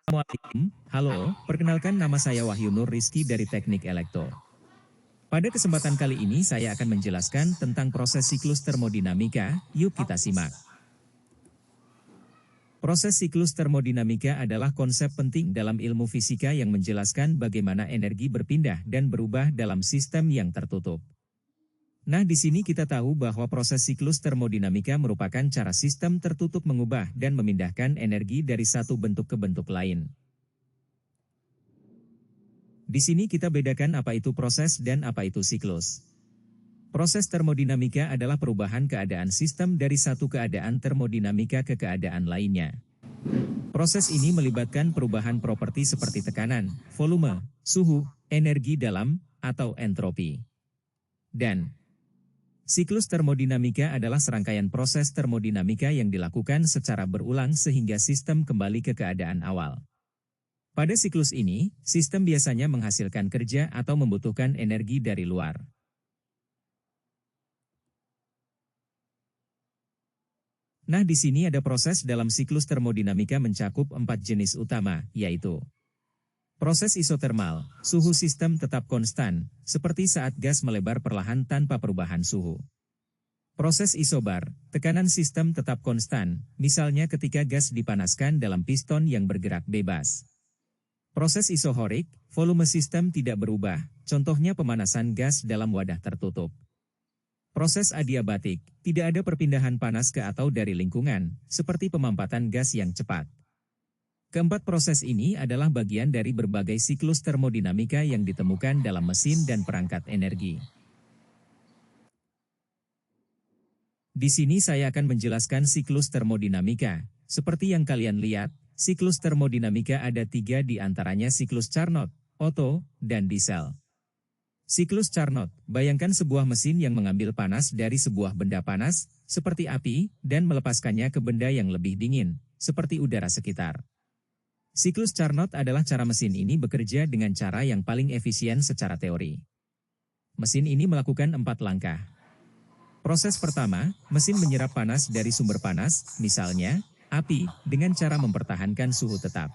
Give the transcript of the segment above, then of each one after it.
Assalamualaikum, halo, perkenalkan nama saya Wahyu Nur Rizky dari Teknik Elektro. Pada kesempatan kali ini saya akan menjelaskan tentang proses siklus termodinamika, yuk kita simak. Proses siklus termodinamika adalah konsep penting dalam ilmu fisika yang menjelaskan bagaimana energi berpindah dan berubah dalam sistem yang tertutup. Nah, di sini kita tahu bahwa proses siklus termodinamika merupakan cara sistem tertutup mengubah dan memindahkan energi dari satu bentuk ke bentuk lain. Di sini kita bedakan apa itu proses dan apa itu siklus. Proses termodinamika adalah perubahan keadaan sistem dari satu keadaan termodinamika ke keadaan lainnya. Proses ini melibatkan perubahan properti seperti tekanan, volume, suhu, energi dalam, atau entropi. Dan siklus termodinamika adalah serangkaian proses termodinamika yang dilakukan secara berulang sehingga sistem kembali ke keadaan awal. Pada siklus ini, sistem biasanya menghasilkan kerja atau membutuhkan energi dari luar. Nah, di sini ada proses dalam siklus termodinamika mencakup 4 jenis utama, yaitu proses isotermal, suhu sistem tetap konstan, seperti saat gas melebar perlahan tanpa perubahan suhu. Proses isobar, tekanan sistem tetap konstan, misalnya ketika gas dipanaskan dalam piston yang bergerak bebas. Proses isohorik, volume sistem tidak berubah, contohnya pemanasan gas dalam wadah tertutup. Proses adiabatik, tidak ada perpindahan panas ke atau dari lingkungan, seperti pemampatan gas yang cepat. Keempat proses ini adalah bagian dari berbagai siklus termodinamika yang ditemukan dalam mesin dan perangkat energi. Di sini saya akan menjelaskan siklus termodinamika. Seperti yang kalian lihat, siklus termodinamika ada 3 di antaranya siklus Carnot, Otto, dan Diesel. Siklus Carnot, bayangkan sebuah mesin yang mengambil panas dari sebuah benda panas, seperti api, dan melepaskannya ke benda yang lebih dingin, seperti udara sekitar. Siklus Carnot adalah cara mesin ini bekerja dengan cara yang paling efisien secara teori. Mesin ini melakukan 4 langkah. Proses pertama, mesin menyerap panas dari sumber panas, misalnya, api, dengan cara mempertahankan suhu tetap.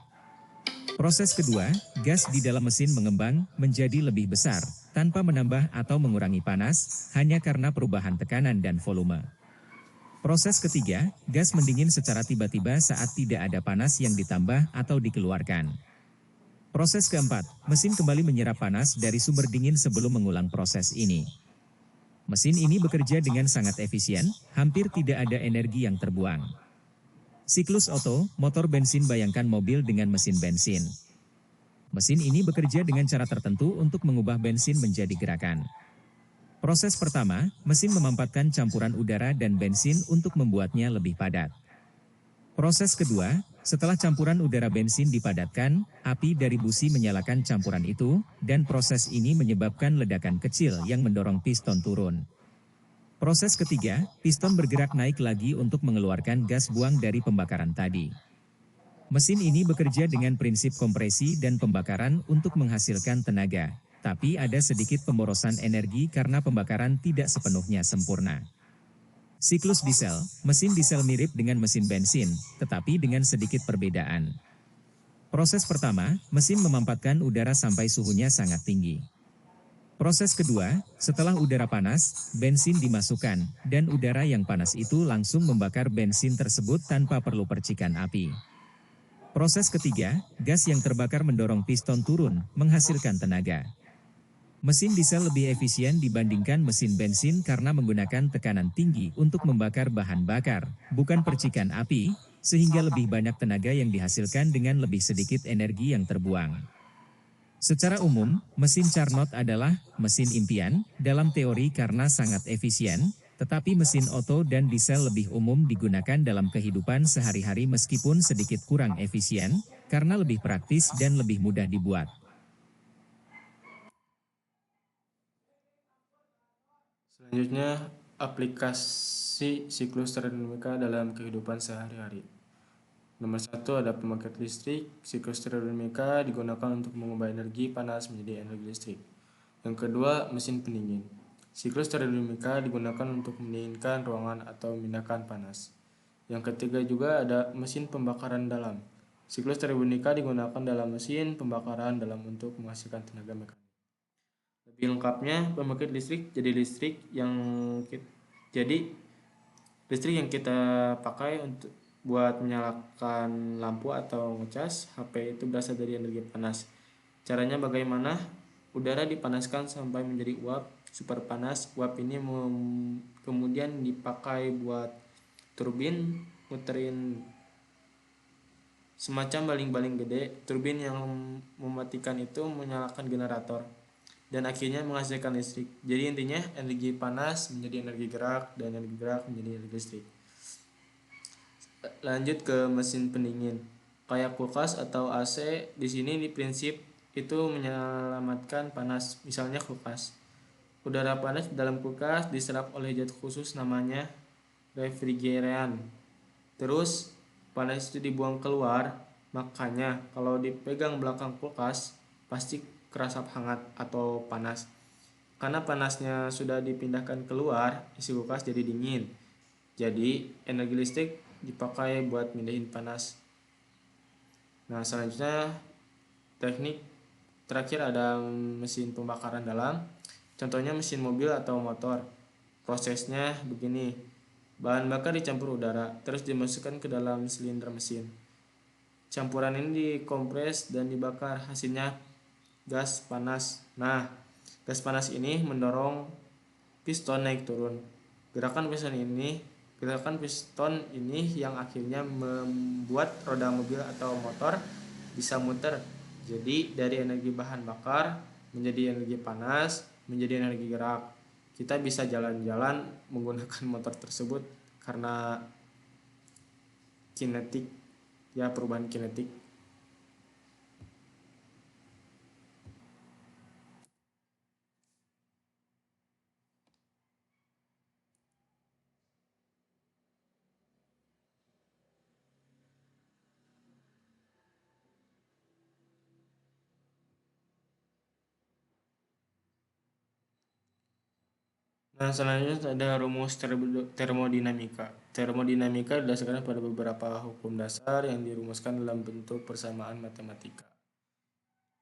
Proses kedua, gas di dalam mesin mengembang menjadi lebih besar, tanpa menambah atau mengurangi panas, hanya karena perubahan tekanan dan volume. Proses ketiga, gas mendingin secara tiba-tiba saat tidak ada panas yang ditambah atau dikeluarkan. Proses keempat, mesin kembali menyerap panas dari sumber dingin sebelum mengulang proses ini. Mesin ini bekerja dengan sangat efisien, hampir tidak ada energi yang terbuang. Siklus Otto, motor bensin bayangkan mobil dengan mesin bensin. Mesin ini bekerja dengan cara tertentu untuk mengubah bensin menjadi gerakan. Proses pertama, mesin memampatkan campuran udara dan bensin untuk membuatnya lebih padat. Proses kedua, setelah campuran udara bensin dipadatkan, api dari busi menyalakan campuran itu, dan proses ini menyebabkan ledakan kecil yang mendorong piston turun. Proses ketiga, piston bergerak naik lagi untuk mengeluarkan gas buang dari pembakaran tadi. Mesin ini bekerja dengan prinsip kompresi dan pembakaran untuk menghasilkan tenaga, tapi ada sedikit pemborosan energi karena pembakaran tidak sepenuhnya sempurna. Siklus diesel, mesin diesel mirip dengan mesin bensin, tetapi dengan sedikit perbedaan. Proses pertama, mesin memampatkan udara sampai suhunya sangat tinggi. Proses kedua, setelah udara panas, bensin dimasukkan, dan udara yang panas itu langsung membakar bensin tersebut tanpa perlu percikan api. Proses ketiga, gas yang terbakar mendorong piston turun, menghasilkan tenaga. Mesin diesel lebih efisien dibandingkan mesin bensin karena menggunakan tekanan tinggi untuk membakar bahan bakar, bukan percikan api, sehingga lebih banyak tenaga yang dihasilkan dengan lebih sedikit energi yang terbuang. Secara umum, mesin Carnot adalah mesin impian dalam teori karena sangat efisien, tetapi mesin Otto dan diesel lebih umum digunakan dalam kehidupan sehari-hari meskipun sedikit kurang efisien, karena lebih praktis dan lebih mudah dibuat. Selanjutnya, aplikasi siklus termodinamika dalam kehidupan sehari-hari. Nomor 1 ada pembangkit listrik. Siklus termodinamika digunakan untuk mengubah energi panas menjadi energi listrik. Yang kedua, mesin pendingin. Siklus termodinamika digunakan untuk mendinginkan ruangan atau memindahkan panas. Yang ketiga juga ada mesin pembakaran dalam. Siklus termodinamika digunakan dalam mesin pembakaran dalam untuk menghasilkan tenaga mekanik. Lebih lengkapnya, pembangkit listrik jadi listrik yang kita pakai untuk buat menyalakan lampu atau ngecas HP itu berasal dari energi panas. Caranya bagaimana? Udara dipanaskan sampai menjadi uap super panas. Uap ini kemudian dipakai buat turbin muterin semacam baling-baling gede. Turbin yang mematikan itu menyalakan generator dan akhirnya menghasilkan listrik. Jadi intinya energi panas menjadi energi gerak dan energi gerak menjadi energi listrik. Lanjut ke mesin pendingin. Kayak kulkas atau AC, di sini di prinsip itu menyelamatkan panas. Misalnya kulkas. Udara panas dalam kulkas diserap oleh zat khusus namanya refrigeran. Terus panas itu dibuang keluar, makanya kalau dipegang belakang kulkas pasti kerasa hangat atau panas. Karena panasnya sudah dipindahkan keluar, isi kulkas jadi dingin. Jadi energi listrik dipakai buat mindahin panas. Nah, selanjutnya teknik terakhir ada mesin pembakaran dalam. Contohnya mesin mobil atau motor. Prosesnya begini. Bahan bakar dicampur udara, terus dimasukkan ke dalam silinder mesin. Campuran ini dikompres dan dibakar, hasilnya gas panas. Nah, gas panas ini mendorong piston naik turun. Gerakan piston ini yang akhirnya membuat roda mobil atau motor bisa muter. Jadi dari energi bahan bakar menjadi energi panas, menjadi energi gerak. Kita bisa jalan-jalan menggunakan motor tersebut karena kinetik, ya perubahan kinetik. Nah, selanjutnya ada rumus termodinamika. Termodinamika didasarkan pada beberapa hukum dasar yang dirumuskan dalam bentuk persamaan matematika.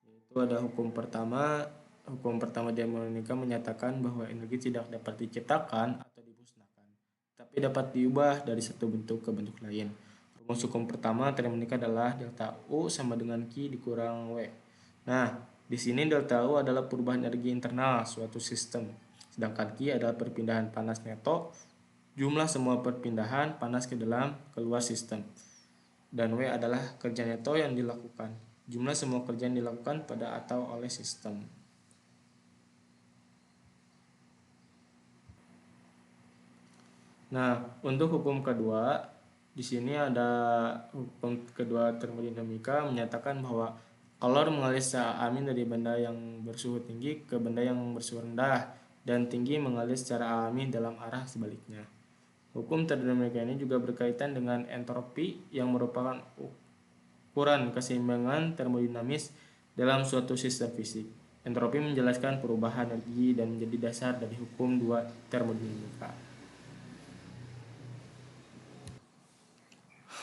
Yaitu ada hukum pertama. Hukum pertama termodinamika menyatakan bahwa energi tidak dapat diciptakan atau dimusnahkan, tapi dapat diubah dari satu bentuk ke bentuk lain. Rumus hukum pertama termodinamika adalah delta U sama dengan Q dikurang W. Nah, di sini delta U adalah perubahan energi internal suatu sistem. Sedangkan Q adalah perpindahan panas neto, jumlah semua perpindahan panas ke dalam keluar sistem. Dan W adalah kerja neto yang dilakukan, jumlah semua kerja yang dilakukan pada atau oleh sistem. Nah, untuk hukum kedua, di sini ada hukum kedua termodinamika menyatakan bahwa kalor mengalir secara alami dari benda yang bersuhu tinggi ke benda yang bersuhu rendah dan tinggi mengalir secara alami dalam arah sebaliknya. Hukum termodinamika ini juga berkaitan dengan entropi yang merupakan ukuran keseimbangan termodinamis dalam suatu sistem fisik. Entropi menjelaskan perubahan energi dan menjadi dasar dari hukum dua termodinamika.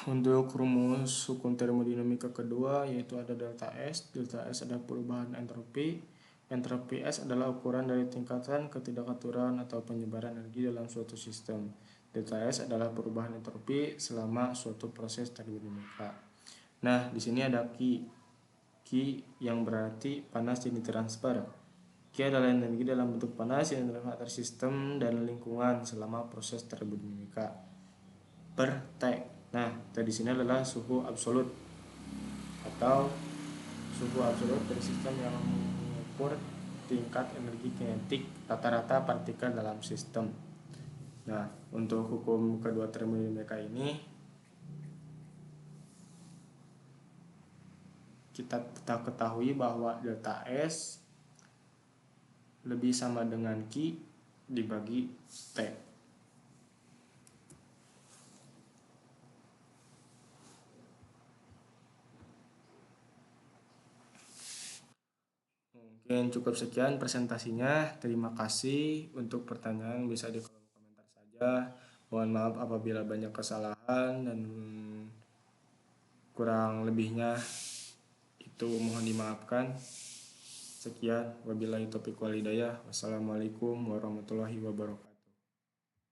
Untuk rumus hukum termodinamika kedua yaitu ada delta S. Delta S adalah perubahan entropi. Entropi S adalah ukuran dari tingkatan ketidakaturan atau penyebaran energi dalam suatu sistem. Delta S adalah perubahan entropi selama suatu proses termodinamika. Nah, di sini ada Q. Q yang berarti panas yang ditransfer. Q adalah energi dalam bentuk panas yang ditransfer antar sistem dan lingkungan selama proses termodinamika. Per T. Nah, di sini adalah suhu absolut atau suhu absolut dari sistem yang mengukur tingkat energi kinetik rata-rata partikel dalam sistem. Nah, untuk hukum kedua termodinamika ini kita ketahui bahwa delta S lebih sama dengan Q dibagi T. Mungkin cukup sekian presentasinya. Terima kasih. Untuk pertanyaan bisa di kolom komentar saja. Mohon maaf apabila banyak kesalahan dan Kurang lebihnya itu mohon dimaafkan. Sekian, wabillahi taufiq wal hidayah. Wassalamualaikum warahmatullahi wabarakatuh.